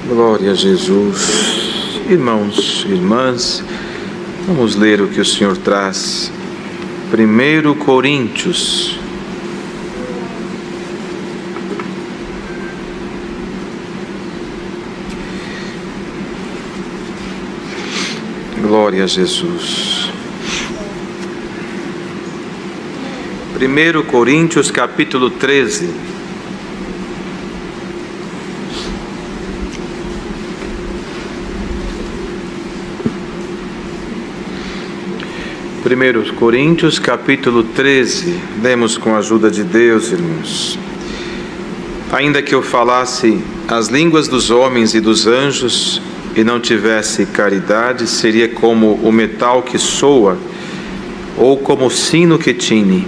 Glória a Jesus. Irmãos e irmãs, vamos ler o que o Senhor traz. 1 Coríntios. Glória a Jesus. 1 Coríntios capítulo 13. Coríntios capítulo 13, lemos com a ajuda de Deus, irmãos. Ainda que eu falasse as línguas dos homens e dos anjos e não tivesse caridade, seria como o metal que soa ou como o sino que tine.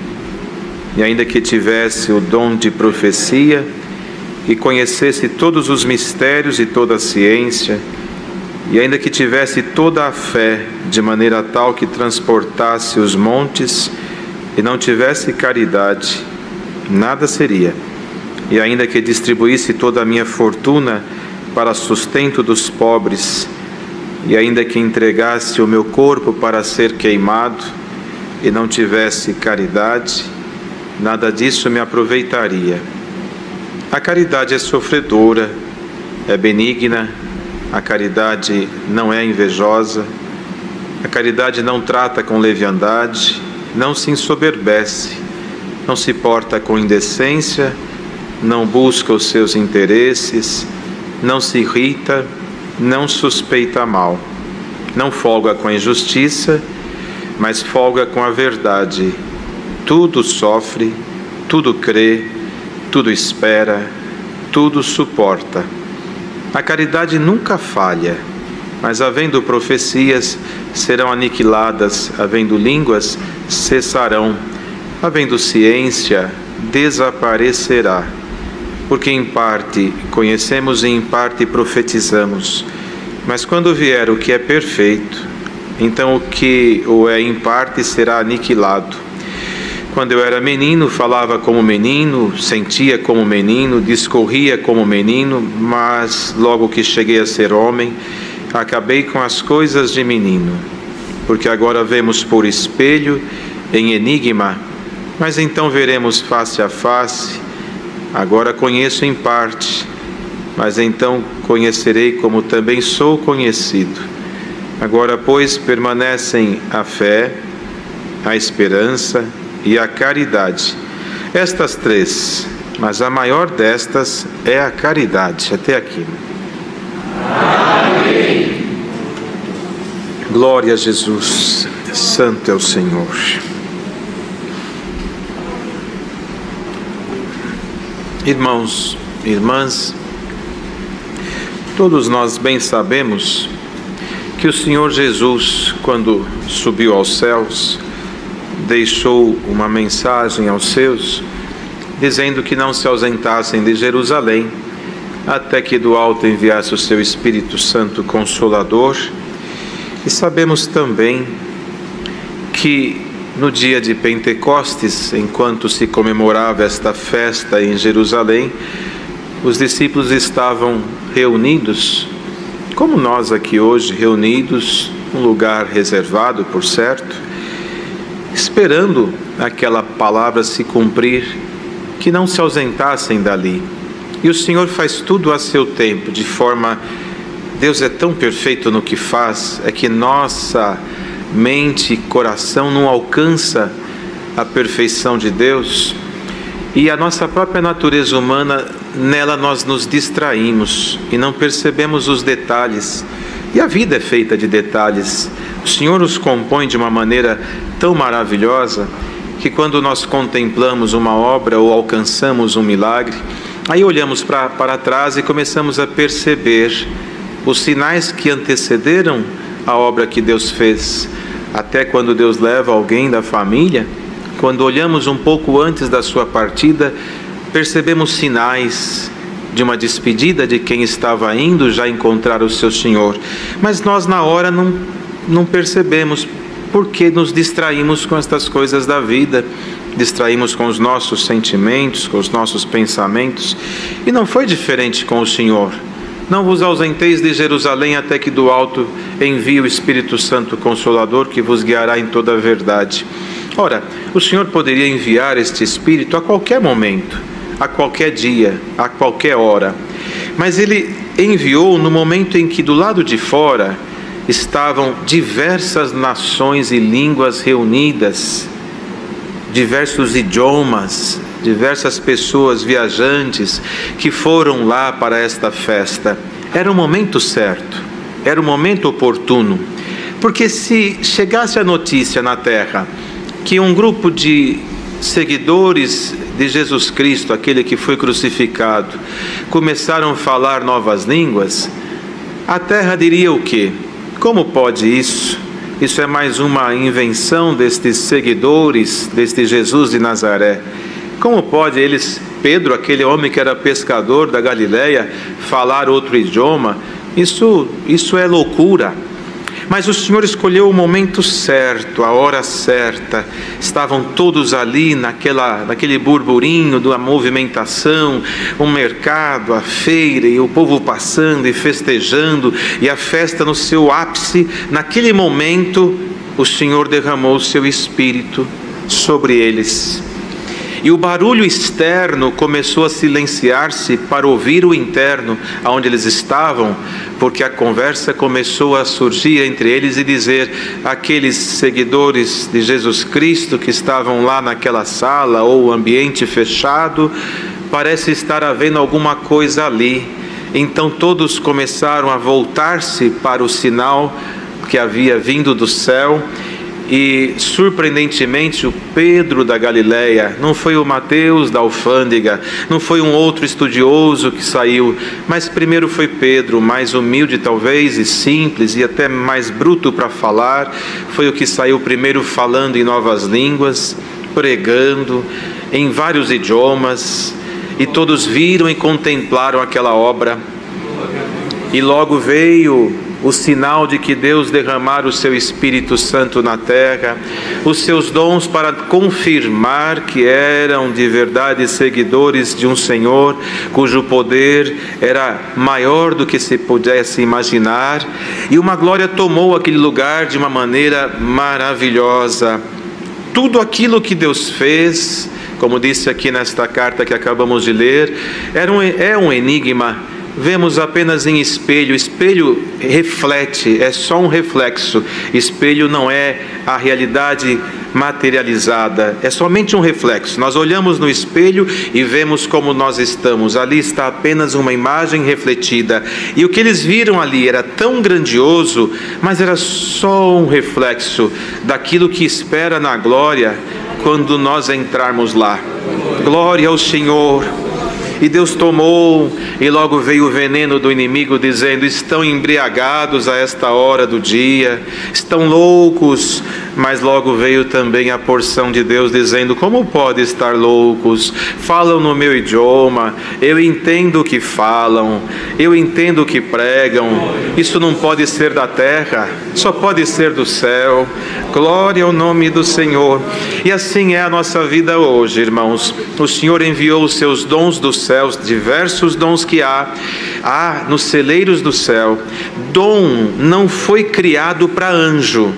E ainda que tivesse o dom de profecia e conhecesse todos os mistérios e toda a ciência, e ainda que tivesse toda a fé, de maneira tal que transportasse os montes, e não tivesse caridade, nada seria. E ainda que distribuísse toda a minha fortuna para sustento dos pobres, e ainda que entregasse o meu corpo para ser queimado, e não tivesse caridade, nada disso me aproveitaria. A caridade é sofredora, é benigna. A caridade não é invejosa, a caridade não trata com leviandade, não se ensoberbece, não se porta com indecência, não busca os seus interesses, não se irrita, não suspeita mal, não folga com a injustiça, mas folga com a verdade. Tudo sofre, tudo crê, tudo espera, tudo suporta. A caridade nunca falha, mas havendo profecias, serão aniquiladas, havendo línguas, cessarão, havendo ciência, desaparecerá. Porque em parte conhecemos e em parte profetizamos, mas quando vier o que é perfeito, então o que o é em parte será aniquilado. Quando eu era menino, falava como menino, sentia como menino, discorria como menino, mas logo que cheguei a ser homem, acabei com as coisas de menino. Porque agora vemos por espelho, em enigma, mas então veremos face a face. Agora conheço em parte, mas então conhecerei como também sou conhecido. Agora, pois, permanecem a fé, a esperança e a caridade. Estas três, mas a maior destas é a caridade. Até aqui. Amém. Glória a Jesus. Santo é o Senhor. Irmãos e irmãs, todos nós bem sabemos que o Senhor Jesus, quando subiu aos céus, deixou uma mensagem aos seus, dizendo que não se ausentassem de Jerusalém, até que do alto enviasse o seu Espírito Santo Consolador. E sabemos também que no dia de Pentecostes, enquanto se comemorava esta festa em Jerusalém, os discípulos estavam reunidos, como nós aqui hoje, reunidos, num lugar reservado, por certo, esperando aquela palavra se cumprir, que não se ausentassem dali. E o Senhor faz tudo a seu tempo, de forma... Deus é tão perfeito no que faz, é que nossa mente e coração não alcança a perfeição de Deus, e a nossa própria natureza humana, nela nós nos distraímos e não percebemos os detalhes. E a vida é feita de detalhes. O Senhor os compõe de uma maneira tão maravilhosa que quando nós contemplamos uma obra ou alcançamos um milagre, aí olhamos para trás e começamos a perceber os sinais que antecederam a obra que Deus fez. Até quando Deus leva alguém da família, quando olhamos um pouco antes da sua partida, percebemos sinais de uma despedida de quem estava indo já encontrar o seu Senhor. Mas nós na hora não percebemos, porque nos distraímos com estas coisas da vida, distraímos com os nossos sentimentos, com os nossos pensamentos. E não foi diferente com o Senhor. Não vos ausenteis de Jerusalém até que do alto envie o Espírito Santo Consolador, que vos guiará em toda a verdade. Ora, o Senhor poderia enviar este Espírito a qualquer momento, a qualquer dia, a qualquer hora. Mas Ele enviou no momento em que do lado de fora estavam diversas nações e línguas reunidas, diversos idiomas, diversas pessoas viajantes que foram lá para esta festa. Era o momento certo, era o momento oportuno, porque se chegasse a notícia na terra que um grupo de seguidores de Jesus Cristo, aquele que foi crucificado, começaram a falar novas línguas, a terra diria o quê? Como pode isso? Isso é mais uma invenção destes seguidores, deste Jesus de Nazaré. Como pode eles, Pedro, aquele homem que era pescador da Galileia, falar outro idioma? Isso é loucura. Mas o Senhor escolheu o momento certo, a hora certa. Estavam todos ali naquele burburinho da movimentação, o mercado, a feira, e o povo passando e festejando, e a festa no seu ápice. Naquele momento, o Senhor derramou o seu Espírito sobre eles. E o barulho externo começou a silenciar-se para ouvir o interno, onde eles estavam, porque a conversa começou a surgir entre eles e dizer: aqueles seguidores de Jesus Cristo que estavam lá naquela sala ou ambiente fechado, parece estar havendo alguma coisa ali. Então todos começaram a voltar-se para o sinal que havia vindo do céu. E surpreendentemente o Pedro da Galileia, não foi o Mateus da alfândega, não foi um outro estudioso que saiu, mas primeiro foi Pedro, mais humilde talvez e simples e até mais bruto para falar, foi o que saiu primeiro falando em novas línguas, pregando em vários idiomas, e todos viram e contemplaram aquela obra. E logo veio o sinal de que Deus derramara o seu Espírito Santo na terra, os seus dons para confirmar que eram de verdade seguidores de um Senhor, cujo poder era maior do que se pudesse imaginar, e uma glória tomou aquele lugar de uma maneira maravilhosa. Tudo aquilo que Deus fez, como disse aqui nesta carta que acabamos de ler, é um enigma. Vemos apenas em espelho. Espelho reflete, é só um reflexo. Espelho não é a realidade materializada, é somente um reflexo. Nós olhamos no espelho e vemos como nós estamos. Ali está apenas uma imagem refletida. E o que eles viram ali era tão grandioso, mas era só um reflexo daquilo que espera na glória quando nós entrarmos lá. Glória ao Senhor. E Deus tomou, e logo veio o veneno do inimigo dizendo: estão embriagados a esta hora do dia, estão loucos. Mas logo veio também a porção de Deus dizendo: como pode estar loucos? Falam no meu idioma, eu entendo o que falam, eu entendo o que pregam. Isso não pode ser da terra, só pode ser do céu. Glória ao nome do Senhor. E assim é a nossa vida hoje, irmãos. O Senhor enviou os seus dons dos céus, diversos dons que há nos celeiros do céu. Dom não foi criado para anjo.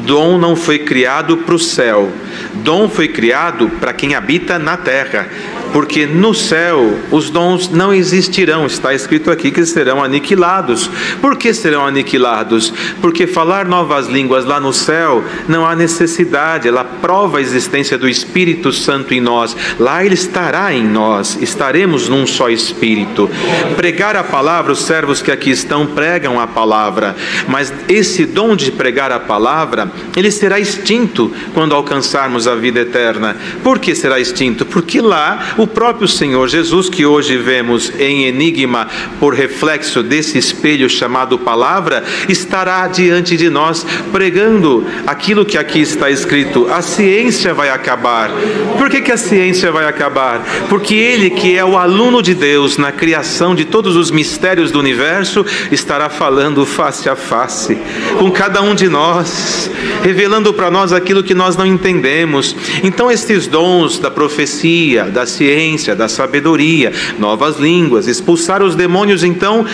Dom não foi criado para o céu. Dom foi criado para quem habita na terra. Porque no céu os dons não existirão. Está escrito aqui que serão aniquilados. Por que serão aniquilados? Porque falar novas línguas lá no céu não há necessidade. Ela prova a existência do Espírito Santo em nós. Lá Ele estará em nós. Estaremos num só Espírito. Pregar a palavra, os servos que aqui estão pregam a palavra. Mas esse dom de pregar a palavra, ele será extinto quando alcançarmos a vida eterna. Por que será extinto? Porque lá o próprio Senhor Jesus, que hoje vemos em enigma por reflexo desse espelho chamado palavra, estará diante de nós pregando aquilo que aqui está escrito. A ciência vai acabar. Por que a ciência vai acabar? Porque Ele, que é o aluno de Deus na criação de todos os mistérios do universo, estará falando face a face com cada um de nós, revelando para nós aquilo que nós não entendemos. Então estes dons da profecia, da ciência, ciência, da sabedoria, novas línguas, expulsar os demônios. Então,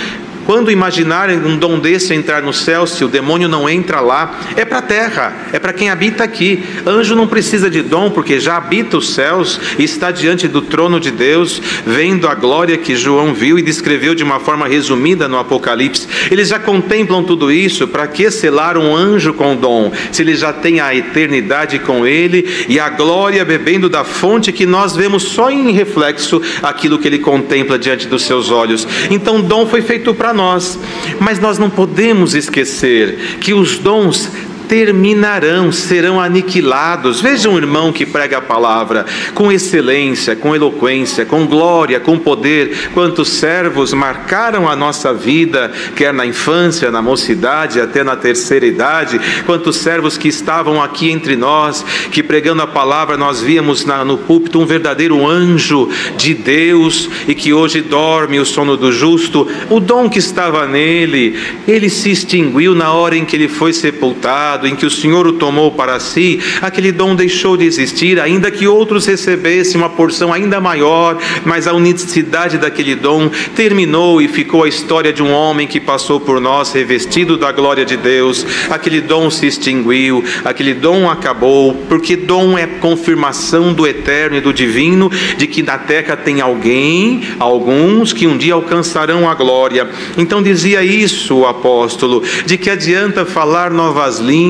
quando imaginarem um dom desse entrar no céu, se o demônio não entra lá, é para a terra, é para quem habita aqui. Anjo não precisa de dom, porque já habita os céus e está diante do trono de Deus, vendo a glória que João viu e descreveu de uma forma resumida no Apocalipse. Eles já contemplam tudo isso. Para que selar um anjo com dom, se ele já tem a eternidade com ele e a glória bebendo da fonte que nós vemos só em reflexo aquilo que ele contempla diante dos seus olhos? Então, dom foi feito para nós, mas nós não podemos esquecer que os dons terminarão, serão aniquilados. Veja um irmão que prega a palavra com excelência, com eloquência, com glória, com poder. Quantos servos marcaram a nossa vida, quer na infância, na mocidade, até na terceira idade. Quantos servos que estavam aqui entre nós, que pregando a palavra nós víamos no púlpito um verdadeiro anjo de Deus e que hoje dorme o sono do justo. O dom que estava nele, ele se extinguiu na hora em que ele foi sepultado, em que o Senhor o tomou para si. Aquele dom deixou de existir, ainda que outros recebessem uma porção ainda maior, mas a unicidade daquele dom terminou e ficou a história de um homem que passou por nós revestido da glória de Deus. Aquele dom se extinguiu, aquele dom acabou, porque dom é confirmação do eterno e do divino, de que na terra tem alguns que um dia alcançarão a glória. Então dizia isso o apóstolo: de que adianta falar novas línguas,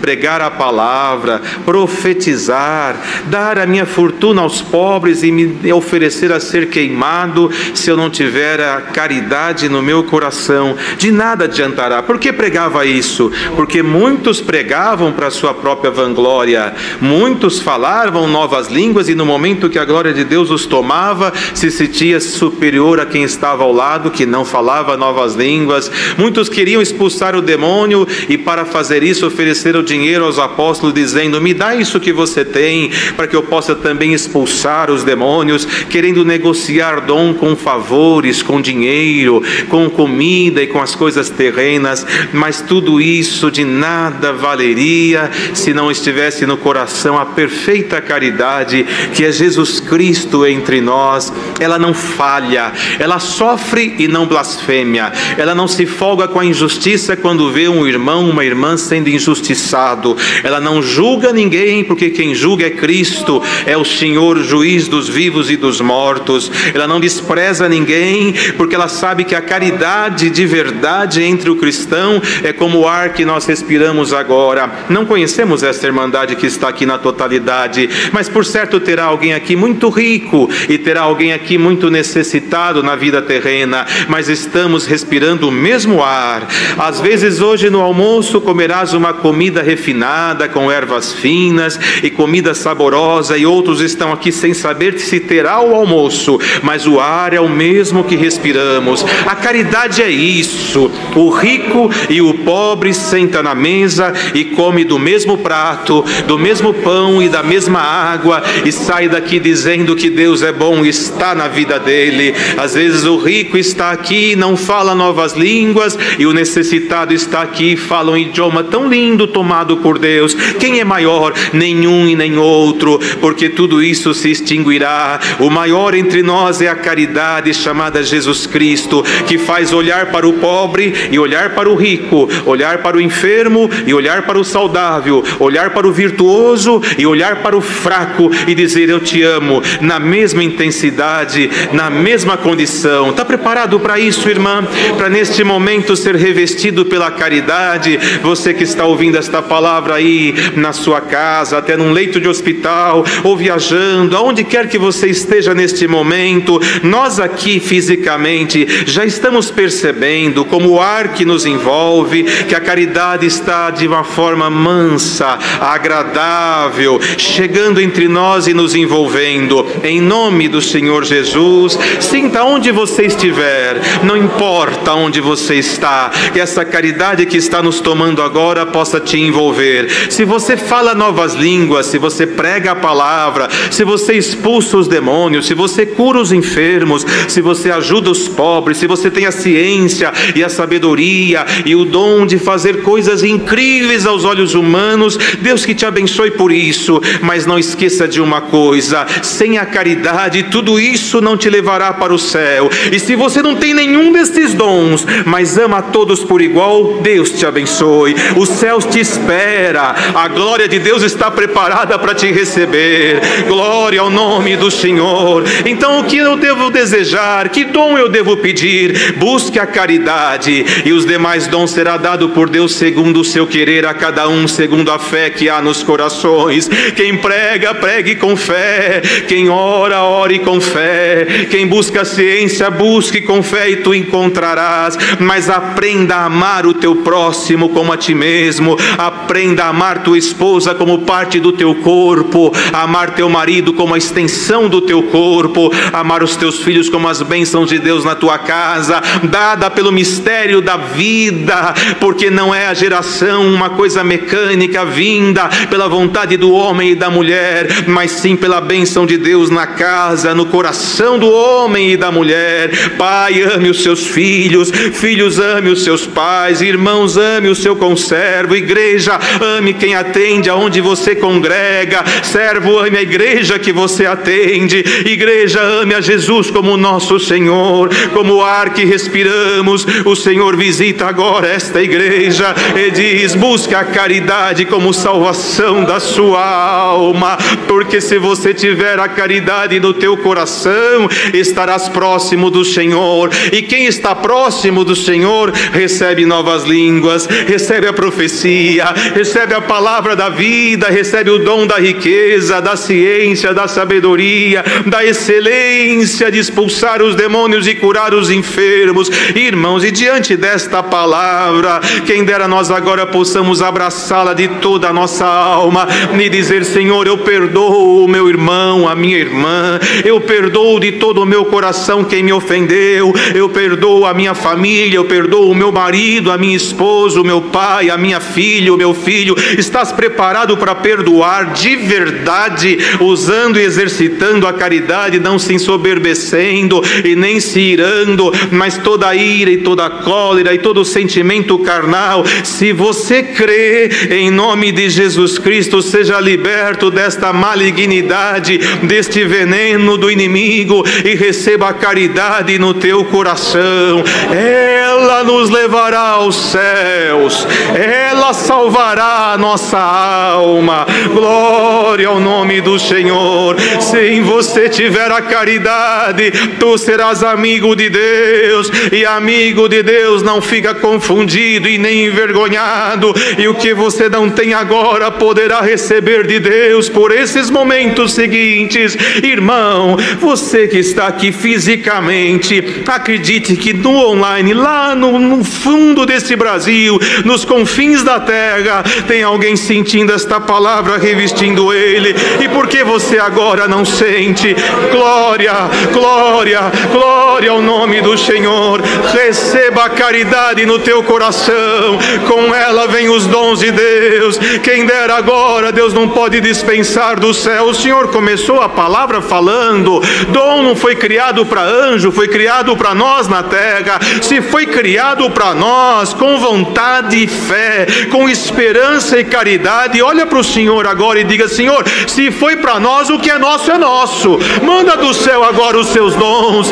pregar a palavra, profetizar, dar a minha fortuna aos pobres e me oferecer a ser queimado, se eu não tiver a caridade no meu coração? De nada adiantará. Por que pregava isso? Porque muitos pregavam para a sua própria vanglória, muitos falavam novas línguas e no momento que a glória de Deus os tomava, se sentia superior a quem estava ao lado, que não falava novas línguas. Muitos queriam expulsar o demônio e para fazer isso ofereceram dinheiro aos apóstolos, dizendo: me dá isso que você tem, para que eu possa também expulsar os demônios, querendo negociar dom com favores, com dinheiro, com comida e com as coisas terrenas. Mas tudo isso de nada valeria se não estivesse no coração a perfeita caridade, que é Jesus Cristo entre nós. Ela não falha, ela sofre e não blasfêmia, ela não se folga com a injustiça quando vê um irmão, uma irmã sendo injustiçado. Ela não julga ninguém, porque quem julga é Cristo, é o Senhor, juiz dos vivos e dos mortos. Ela não despreza ninguém, porque ela sabe que a caridade de verdade entre o cristão é como o ar que nós respiramos agora. Não conhecemos esta irmandade que está aqui na totalidade, mas por certo terá alguém aqui muito rico e terá alguém aqui muito necessitado na vida terrena, mas estamos respirando o mesmo ar. Às vezes hoje no almoço comerás uma comida refinada com ervas finas e comida saborosa, e outros estão aqui sem saber se terá o almoço, mas o ar é o mesmo que respiramos. A caridade é isso: o rico e o pobre senta na mesa e come do mesmo prato, do mesmo pão e da mesma água, e sai daqui dizendo que Deus é bom e está na vida dele. Às vezes o rico está aqui e não fala novas línguas, e o necessitado está aqui e fala um idioma tão lindo tomado por Deus. Quem é maior? Nenhum e nem outro, porque tudo isso se extinguirá. O maior entre nós é a caridade chamada Jesus Cristo, que faz olhar para o pobre e olhar para o rico, olhar para o enfermo e olhar para o saudável, olhar para o virtuoso e olhar para o fraco e dizer: eu te amo, na mesma intensidade, na mesma condição. Está preparado para isso, irmã? Para neste momento ser revestido pela caridade? Você que está ouvindo esta palavra aí na sua casa, até num leito de hospital, ou viajando, aonde quer que você esteja neste momento, nós aqui fisicamente já estamos percebendo, como o ar que nos envolve, que a caridade está de uma forma mansa, agradável, chegando entre nós e nos envolvendo. Em nome do Senhor Jesus, sinta onde você estiver, não importa onde você está, que essa caridade que está nos tomando agora agora possa te envolver. Se você fala novas línguas, se você prega a palavra, se você expulsa os demônios, se você cura os enfermos, se você ajuda os pobres, se você tem a ciência e a sabedoria e o dom de fazer coisas incríveis aos olhos humanos, Deus que te abençoe por isso. Mas não esqueça de uma coisa: sem a caridade tudo isso não te levará para o céu. E se você não tem nenhum destes dons, mas ama a todos por igual, Deus te abençoe. Os céus te espera, a glória de Deus está preparada para te receber. Glória ao nome do Senhor. Então o que eu devo desejar? Que dom eu devo pedir? Busque a caridade, e os demais dons será dado por Deus segundo o seu querer, a cada um segundo a fé que há nos corações. Quem prega, pregue com fé. Quem ora, ore com fé. Quem busca a ciência, busque com fé e tu encontrarás. Mas aprenda a amar o teu próximo como a ti mesmo. Aprenda a amar tua esposa como parte do teu corpo, amar teu marido como a extensão do teu corpo, amar os teus filhos como as bênçãos de Deus na tua casa, dada pelo mistério da vida, porque não é a geração uma coisa mecânica vinda pela vontade do homem e da mulher, mas sim pela bênção de Deus na casa, no coração do homem e da mulher. Pai, ame os seus filhos, filhos, ame os seus pais, irmãos, ame o seu conservo, igreja, ame quem atende aonde você congrega, servo, ame a igreja que você atende, igreja, ame a Jesus como nosso Senhor, como o ar que respiramos. O Senhor visita agora esta igreja e diz: busca a caridade como salvação da sua alma, porque se você tiver a caridade no teu coração, estarás próximo do Senhor, e quem está próximo do Senhor recebe novas línguas, recebe a profecia, recebe a palavra da vida, recebe o dom da riqueza, da ciência, da sabedoria, da excelência de expulsar os demônios e curar os enfermos. Irmãos, e diante desta palavra, quem dera nós agora possamos abraçá-la de toda a nossa alma e dizer: Senhor, eu perdoo o meu irmão, a minha irmã, eu perdoo de todo o meu coração quem me ofendeu, eu perdoo a minha família, eu perdoo o meu marido, a minha esposa, o meu pai, a minha filha, o meu filho. Estás preparado para perdoar de verdade, usando e exercitando a caridade, não se ensoberbecendo e nem se irando, mas toda a ira e toda a cólera e todo o sentimento carnal. Se você crê, em nome de Jesus Cristo, seja liberto desta malignidade, deste veneno do inimigo, e receba a caridade no teu coração. Ela nos levará aos céus, ela salvará a nossa alma. Glória ao nome do Senhor. Se em você tiver a caridade, tu serás amigo de Deus, e amigo de Deus não fica confundido e nem envergonhado, e o que você não tem agora poderá receber de Deus por esses momentos seguintes. Irmão, você que está aqui fisicamente, acredite que no online, lá no fundo desse Brasil, nos confins da terra, tem alguém sentindo esta palavra, revestindo ele. E por que você agora não sente? Glória, glória, glória ao nome do Senhor. Receba a caridade no teu coração, com ela vem os dons de Deus. Quem dera agora, Deus não pode dispensar do céu. O Senhor começou a palavra falando: dom não foi criado para anjo, foi criado para nós na terra. Se foi criado para nós, com vontade e fé, com esperança e caridade, olha para o Senhor agora e diga: Senhor, se foi para nós, o que é nosso é nosso. Manda do céu agora os seus dons.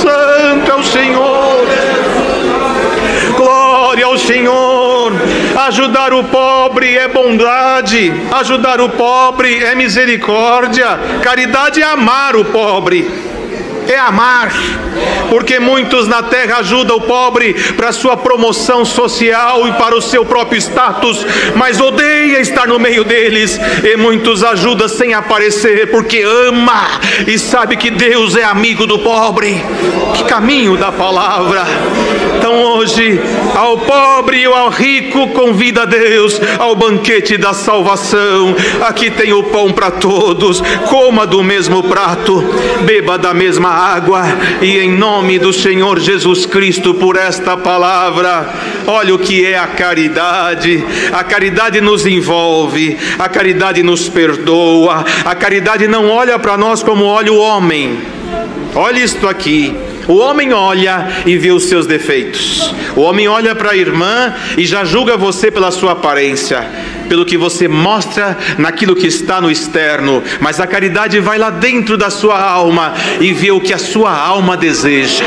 Santo é o Senhor. Glória ao Senhor. Ajudar o pobre é bondade, ajudar o pobre é misericórdia. Caridade é amar o pobre, é amar, porque muitos na terra ajudam o pobre para sua promoção social e para o seu próprio status, mas odeia estar no meio deles. E muitos ajudam sem aparecer, porque ama e sabe que Deus é amigo do pobre. Que caminho da palavra! Então hoje, ao pobre e ao rico, convida Deus ao banquete da salvação. Aqui tem o pão para todos, coma do mesmo prato, beba da mesma água, e em nome do Senhor Jesus Cristo, por esta palavra, olha o que é a caridade. A caridade nos envolve, a caridade nos perdoa, a caridade não olha para nós como olha o homem. Olha isto aqui. O homem olha e vê os seus defeitos. O homem olha para a irmã e já julga você pela sua aparência, pelo que você mostra naquilo que está no externo. Mas a caridade vai lá dentro da sua alma e vê o que a sua alma deseja.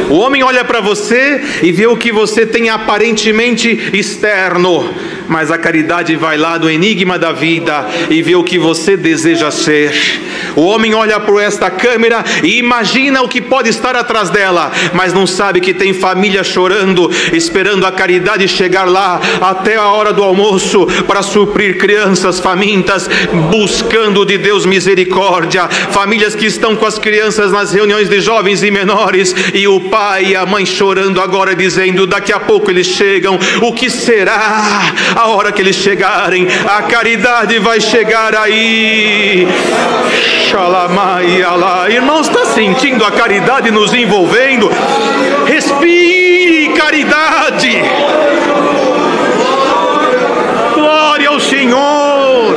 O homem olha para você e vê o que você tem aparentemente externo, mas a caridade vai lá no enigma da vida e vê o que você deseja ser. O homem olha para esta câmera e imagina o que pode estar atrás dela, mas não sabe que tem família chorando, esperando a caridade chegar lá até a hora do almoço para suprir crianças famintas, buscando de Deus misericórdia. Famílias que estão com as crianças nas reuniões de jovens e menores, e o pai e a mãe chorando agora, dizendo: daqui a pouco eles chegam, o que será? A hora que eles chegarem, a caridade vai chegar aí. Irmão, está sentindo a caridade nos envolvendo? Respire caridade. Glória ao Senhor.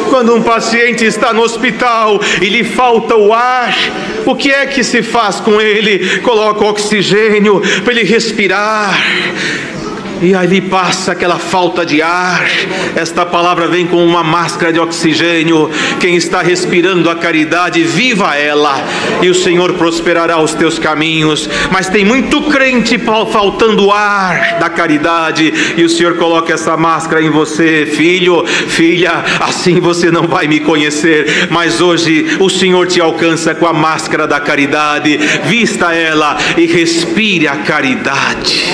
Quando um paciente está no hospital e lhe falta o ar, o que é que se faz com ele? Coloca oxigênio para ele respirar. E ali passa aquela falta de ar. Esta palavra vem com uma máscara de oxigênio. Quem está respirando a caridade, viva ela, e o Senhor prosperará os teus caminhos. Mas tem muito crente faltando ar da caridade, e o Senhor coloca essa máscara em você. Filho, filha, assim você não vai me conhecer, mas hoje o Senhor te alcança com a máscara da caridade. Vista ela e respire a caridade.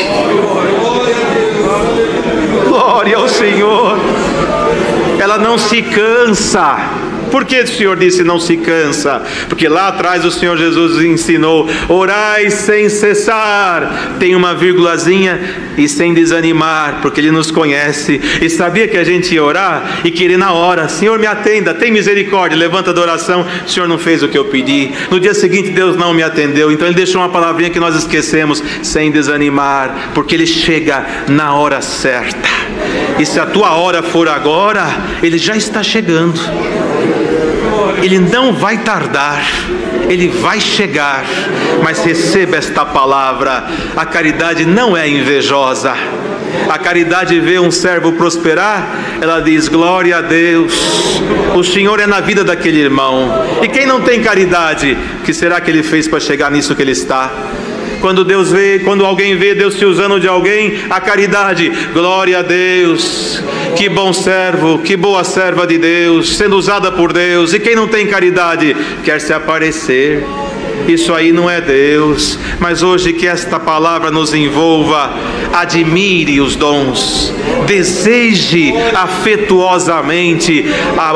Glória ao Senhor. Ela não se cansa. Por que o Senhor disse não se cansa? Porque lá atrás o Senhor Jesus ensinou: orai sem cessar. Tem uma vírgulazinha, e sem desanimar, porque Ele nos conhece e sabia que a gente ia orar e querer na hora: Senhor, me atenda, tem misericórdia. Levanta da oração: o Senhor não fez o que eu pedi. No dia seguinte Deus não me atendeu, então Ele deixou uma palavrinha que nós esquecemos: sem desanimar, porque Ele chega na hora certa. E se a tua hora for agora, Ele já está chegando. Ele não vai tardar, Ele vai chegar. Mas receba esta palavra: a caridade não é invejosa. A caridade vê um servo prosperar, ela diz: glória a Deus, o Senhor é na vida daquele irmão. E quem não tem caridade, o que será que ele fez para chegar nisso que ele está? Quando alguém vê Deus se usando de alguém, a caridade: glória a Deus, que bom servo, que boa serva de Deus, sendo usada por Deus. E quem não tem caridade, quer se aparecer. Isso aí não é Deus. Mas hoje que esta palavra nos envolva. Admire os dons, deseje afetuosamente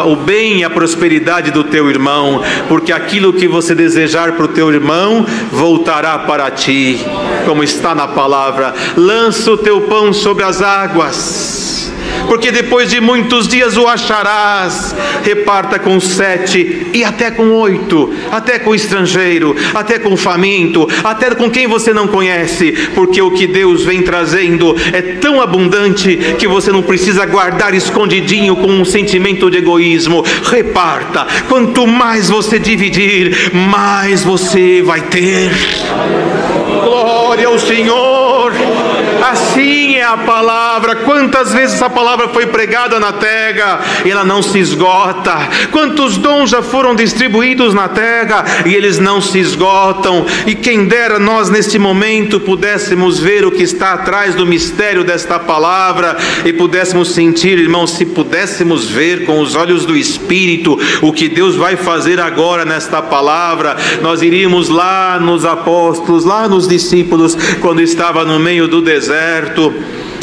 o bem e a prosperidade do teu irmão, porque aquilo que você desejar para o teu irmão voltará para ti, como está na palavra: lança o teu pão sobre as águas, porque depois de muitos dias o acharás. Reparta com 7 e até com 8, até com o estrangeiro, até com o faminto, até com quem você não conhece, porque o que Deus vem trazendo é tão abundante que você não precisa guardar escondidinho com um sentimento de egoísmo. Reparta. Quanto mais você dividir, mais você vai ter. Glória ao Senhor. Assim é a palavra. Quantas vezes essa palavra foi pregada na terra e ela não se esgota? Quantos dons já foram distribuídos na terra e eles não se esgotam? E quem dera nós neste momento pudéssemos ver o que está atrás do mistério desta palavra e pudéssemos sentir, irmãos, se pudéssemos ver com os olhos do Espírito o que Deus vai fazer agora nesta palavra, nós iríamos lá nos apóstolos, lá nos discípulos, quando estava no meio do deserto,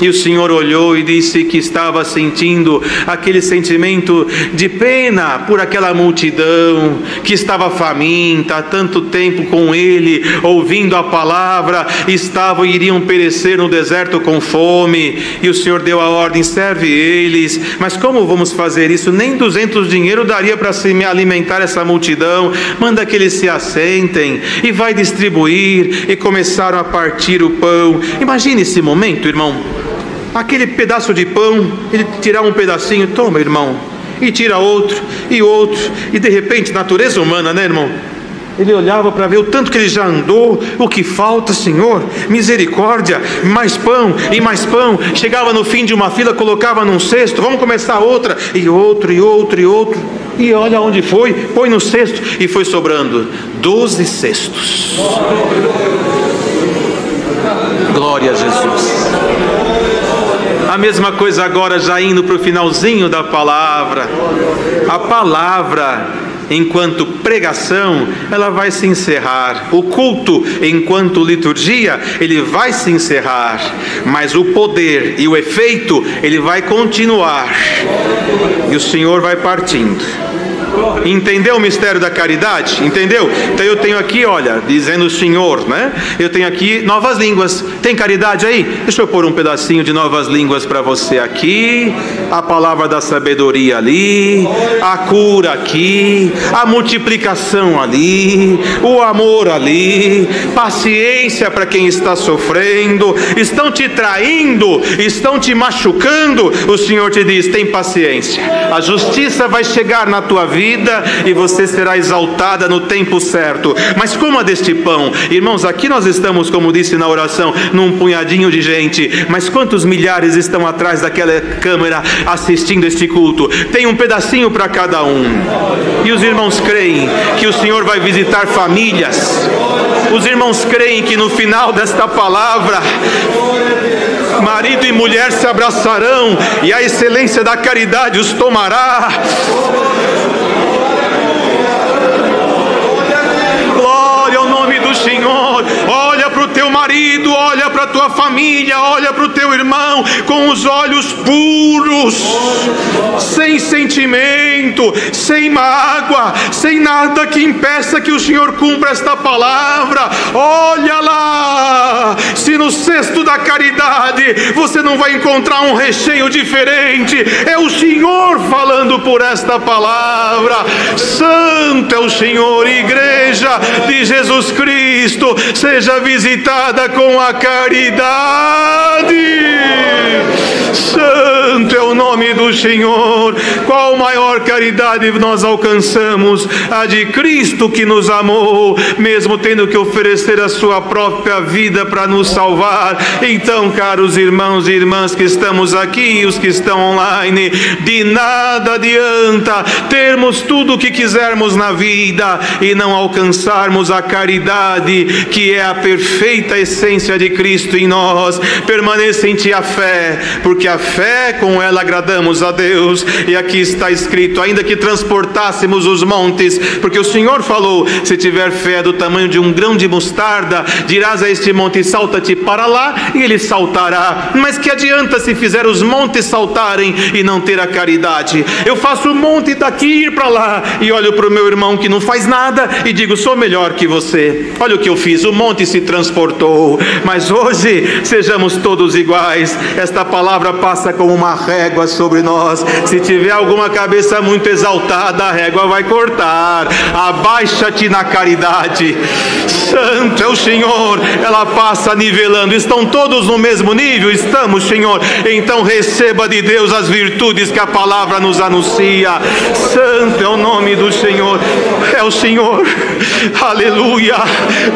E o Senhor olhou e disse que estava sentindo aquele sentimento de pena por aquela multidão que estava faminta há tanto tempo com Ele, ouvindo a palavra, estavam e iriam perecer no deserto com fome. E o Senhor deu a ordem: serve eles. Mas como vamos fazer isso? Nem 200 dinheiro daria para se alimentar essa multidão. Manda que eles se assentem. E vai distribuir. E começaram a partir o pão. Imagine esse momento, irmão. Aquele pedaço de pão, ele tirar um pedacinho, toma, irmão, e tira outro, e de repente, natureza humana, né, irmão? Ele olhava para ver o tanto que ele já andou, o que falta, Senhor, misericórdia, mais pão e mais pão. Chegava no fim de uma fila, colocava num cesto, vamos começar outra, e outro, e olha onde foi, põe no cesto, e foi sobrando 12 cestos. Glória a Jesus. A mesma coisa agora, já indo para o finalzinho da palavra. A palavra, enquanto pregação, ela vai se encerrar. O culto, enquanto liturgia, ele vai se encerrar. Mas o poder e o efeito, ele vai continuar. E o Senhor vai partindo. Entendeu o mistério da caridade? Entendeu? Então eu tenho aqui, olha, dizendo o Senhor, né? Eu tenho aqui novas línguas. Tem caridade aí? Deixa eu pôr um pedacinho de novas línguas para você aqui. A palavra da sabedoria ali, a cura aqui, a multiplicação ali, o amor ali, paciência para quem está sofrendo. Estão te traindo, estão te machucando. O Senhor te diz: tem paciência. A justiça vai chegar na tua vida e você será exaltada no tempo certo. Mas como a deste pão, irmãos, aqui nós estamos, como disse na oração, num punhadinho de gente, mas quantos milhares estão atrás daquela câmera assistindo este culto? Tem um pedacinho para cada um. E os irmãos creem que o Senhor vai visitar famílias. Os irmãos creem que no final desta palavra, marido e mulher se abraçarão e a excelência da caridade os tomará. Glória ao nome do Senhor. Olha para o teu marido, olha para a tua família, olha para o teu irmão com os olhos puros, sem sentimento, sem mágoa, sem nada que impeça que o Senhor cumpra esta palavra. Olha lá, se no cesto da caridade você não vai encontrar um recheio diferente, é o Senhor falando por esta palavra. Santo é o Senhor. Igreja de Jesus Cristo, seja visitada com a caridade. Santo é o nome do Senhor. Qual maior caridade nós alcançamos? A de Cristo, que nos amou, mesmo tendo que oferecer a sua própria vida para nos salvar. Então, caros irmãos e irmãs que estamos aqui e os que estão online, de nada adianta termos tudo o que quisermos na vida e não alcançarmos a caridade, que é a perfeita essência de Cristo em nós. Permaneça em ti a fé, porque a fé, com ela agradamos a Deus. E aqui está escrito: ainda que transportássemos os montes, porque o Senhor falou: se tiver fé do tamanho de um grão de mostarda, dirás a este monte: salta-te para lá, e ele saltará. Mas que adianta se fizer os montes saltarem e não ter a caridade? Eu faço o monte daqui ir para lá, e olho para o meu irmão que não faz nada e digo: sou melhor que você. Olha o que eu fiz, o monte se transportou. Mas hoje sejamos todos iguais. Esta palavra passa como uma régua sobre nós. Se tiver alguma cabeça muito exaltada, a régua vai cortar. Abaixa-te na caridade. Santo é o Senhor. Ela passa nivelando. Estão todos no mesmo nível? Estamos, Senhor. Então receba de Deus as virtudes que a palavra nos anuncia. Santo é o nome do Senhor. É o Senhor, aleluia,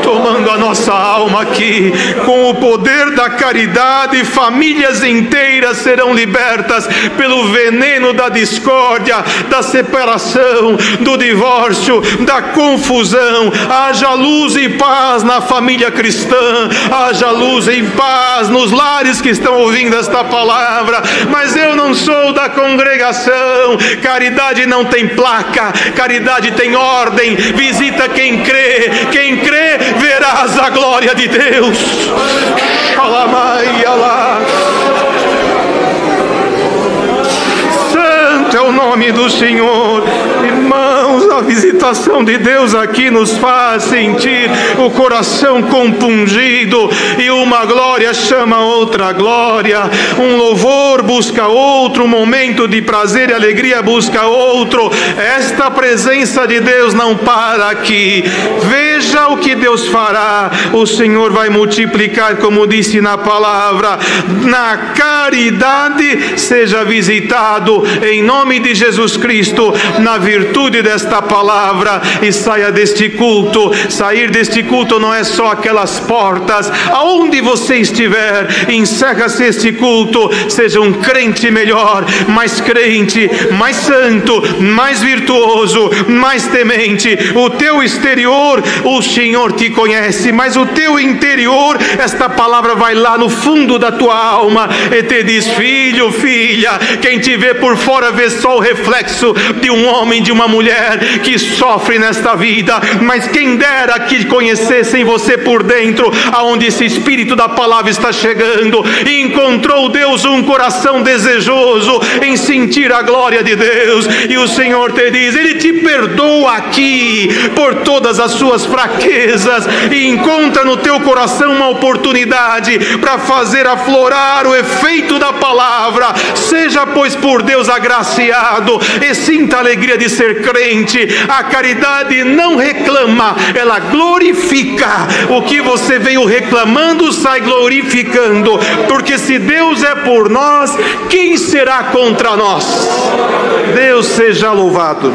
tomando a nossa alma aqui. Com o poder da caridade, famílias inteiras serão libertas pelo veneno da discórdia, da separação, do divórcio, da confusão. Haja luz e paz na família cristã, haja luz e paz nos lares que estão ouvindo esta palavra. Mas eu não sou da congregação. Caridade não tem placa, caridade tem ordem. Visita quem crê verás a glória de Deus. Alamai, alá. o nome do Senhor. Irmãos, a visitação de Deus aqui nos faz sentir o coração compungido, e uma glória chama outra glória, um louvor busca outro, um momento de prazer e alegria busca outro. Esta presença de Deus não para aqui. Veja o que Deus fará. O Senhor vai multiplicar, como disse na palavra, na caridade seja visitado, em nome de Jesus Cristo, na virtude desta palavra, e saia deste culto. Sair deste culto não é só aquelas portas. Aonde você estiver, encerra-se este culto. Seja um crente melhor, mais crente, mais santo, mais virtuoso, mais temente. O teu exterior, o Senhor te conhece, mas o teu interior, esta palavra vai lá no fundo da tua alma e te diz: filho, filha, quem te vê por fora vê só o reflexo de um homem, de uma mulher que sofre nesta vida, mas quem dera que conhecessem você por dentro, aonde esse Espírito da palavra está chegando. E encontrou Deus um coração desejoso em sentir a glória de Deus, e o Senhor te diz: Ele te perdoa aqui por todas as suas fraquezas, e encontra no teu coração uma oportunidade para fazer aflorar o efeito da palavra. Seja, pois, por Deus agraciado e sinta a alegria de ser crente. A caridade não reclama, ela glorifica. O que você veio reclamando sai glorificando, porque se Deus é por nós, quem será contra nós? Deus seja louvado.